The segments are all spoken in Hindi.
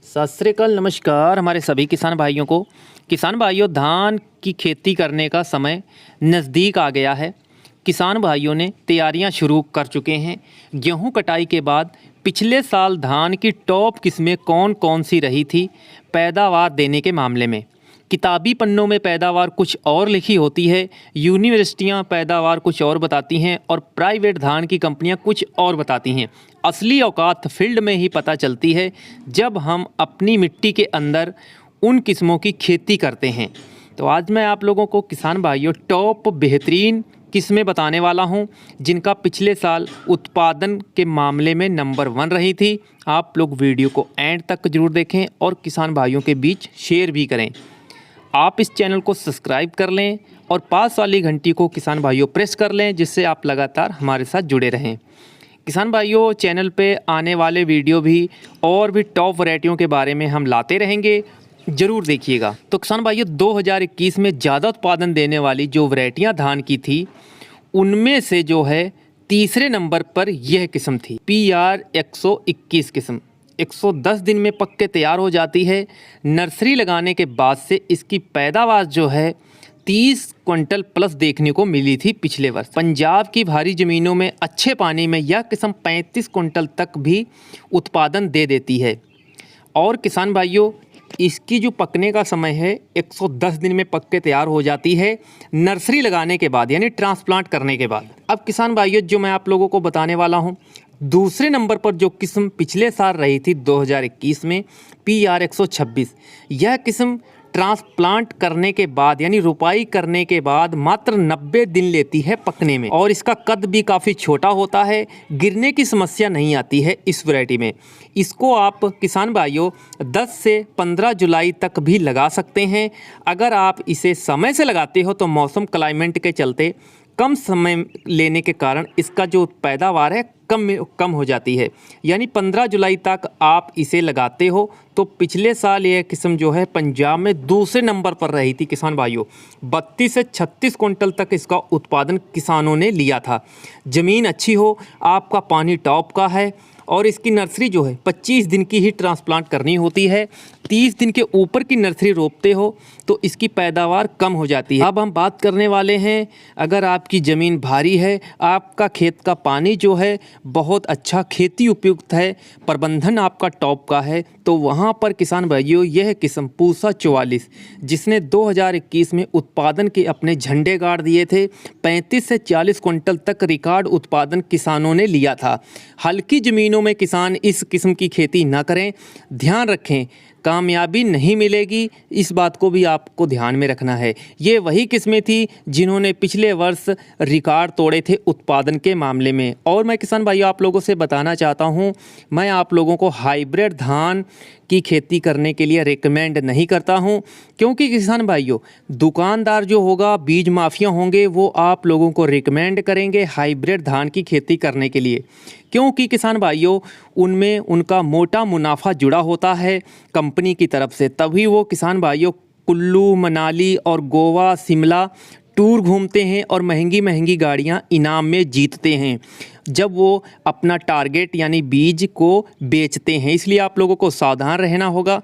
सत श्री अकाल, नमस्कार हमारे सभी किसान भाइयों को। किसान भाइयों, धान की खेती करने का समय नज़दीक आ गया है। किसान भाइयों ने तैयारियां शुरू कर चुके हैं। गेहूं कटाई के बाद पिछले साल धान की टॉप किस्में कौन कौन सी रही थी पैदावार देने के मामले में। किताबी पन्नों में पैदावार कुछ और लिखी होती है, यूनिवर्सिटियां पैदावार कुछ और बताती हैं और प्राइवेट धान की कंपनियां कुछ और बताती हैं। असली औकात फील्ड में ही पता चलती है जब हम अपनी मिट्टी के अंदर उन किस्मों की खेती करते हैं। तो आज मैं आप लोगों को किसान भाइयों टॉप बेहतरीन किस्में बताने वाला हूं जिनका पिछले साल उत्पादन के मामले में नंबर 1 रही थी। आप लोग वीडियो को एंड तक जरूर देखें और किसान भाइयों के बीच शेयर भी करें। आप इस चैनल को सब्सक्राइब कर लें और पास वाली घंटी को किसान भाइयों प्रेस कर लें, जिससे आप लगातार हमारे साथ जुड़े रहें। किसान भाइयों, चैनल पे आने वाले वीडियो भी और भी टॉप वैरायटियों के बारे में हम लाते रहेंगे, ज़रूर देखिएगा। तो किसान भाइयों, 2021 में ज़्यादा उत्पादन देने वाली जो वैरायटियाँ धान की थी उनमें से जो है तीसरे नंबर पर यह किस्म थी PR 121 किस्म। 110 दिन में पक के तैयार हो जाती है। नर्सरी लगाने के बाद से इसकी पैदावार जो है 30 क्विंटल प्लस देखने को मिली थी पिछले वर्ष। पंजाब की भारी ज़मीनों में अच्छे पानी में यह किस्म 35 क्विंटल तक भी उत्पादन दे देती है। और किसान भाइयों, इसकी जो पकने का समय है 110 दिन में पक के तैयार हो जाती है नर्सरी लगाने के बाद, यानी ट्रांसप्लांट करने के बाद। अब किसान भाइयों, जो मैं आप लोगों को बताने वाला हूँ, दूसरे नंबर पर जो किस्म पिछले साल रही थी 2021 में PR 126, यह किस्म ट्रांसप्लांट करने के बाद यानी रुपाई करने के बाद मात्र 90 दिन लेती है पकने में और इसका कद भी काफ़ी छोटा होता है। गिरने की समस्या नहीं आती है इस वैरायटी में। इसको आप किसान भाइयों 10 से 15 जुलाई तक भी लगा सकते हैं। अगर आप इसे समय से लगाते हो तो मौसम क्लाइमेट के चलते कम समय लेने के कारण इसका जो पैदावार है कम हो जाती है। यानी 15 जुलाई तक आप इसे लगाते हो तो पिछले साल यह किस्म जो है पंजाब में दूसरे नंबर पर रही थी किसान भाइयों। 32 से 36 क्विंटल तक इसका उत्पादन किसानों ने लिया था। ज़मीन अच्छी हो, आपका पानी टॉप का है और इसकी नर्सरी जो है 25 दिन की ही ट्रांसप्लांट करनी होती है। 30 दिन के ऊपर की नर्सरी रोपते हो तो इसकी पैदावार कम हो जाती है। अब हम बात करने वाले हैं, अगर आपकी ज़मीन भारी है, आपका खेत का पानी जो है बहुत अच्छा खेती उपयुक्त है, प्रबंधन आपका टॉप का है, तो वहाँ पर किसान भाइयों यह किस्म पूसा 44 जिसने 2021 में उत्पादन के अपने झंडे गाड़ दिए थे, 35 से 40 क्विंटल तक रिकॉर्ड उत्पादन किसानों ने लिया था। हल्की ज़मीनों में किसान इस किस्म की खेती ना करें, ध्यान रखें, कामयाबी नहीं मिलेगी, इस बात को भी आपको ध्यान में रखना है। ये वही किस्में थी जिन्होंने पिछले वर्ष रिकॉर्ड तोड़े थे उत्पादन के मामले में। और मैं किसान भाइयों आप लोगों से बताना चाहता हूँ, मैं आप लोगों को हाइब्रिड धान की खेती करने के लिए रिकमेंड नहीं करता हूं, क्योंकि किसान भाइयों दुकानदार जो होगा, बीज माफिया होंगे, वो आप लोगों को रिकमेंड करेंगे हाइब्रिड धान की खेती करने के लिए, क्योंकि किसान भाइयों उनमें उनका मोटा मुनाफा जुड़ा होता है कंपनी की तरफ से। तभी वो किसान भाइयों कुल्लू, मनाली और गोवा, शिमला टूर घूमते हैं और महंगी महंगी गाड़ियां इनाम में जीतते हैं जब वो अपना टारगेट यानी बीज को बेचते हैं। इसलिए आप लोगों को सावधान रहना होगा,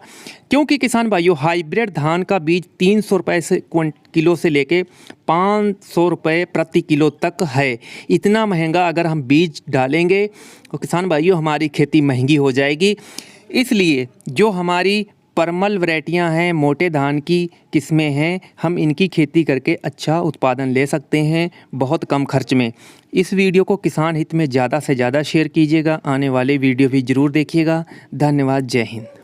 क्योंकि किसान भाइयों हाइब्रिड धान का बीज 300 रुपये से किलो से लेके 500 रुपये प्रति किलो तक है। इतना महंगा अगर हम बीज डालेंगे तो किसान भाइयों हमारी खेती महंगी हो जाएगी। इसलिए जो हमारी परमल वैरायटियाँ हैं, मोटे धान की किस्में हैं, हम इनकी खेती करके अच्छा उत्पादन ले सकते हैं बहुत कम खर्च में। इस वीडियो को किसान हित में ज़्यादा से ज़्यादा शेयर कीजिएगा। आने वाले वीडियो भी ज़रूर देखिएगा। धन्यवाद। जय हिंद।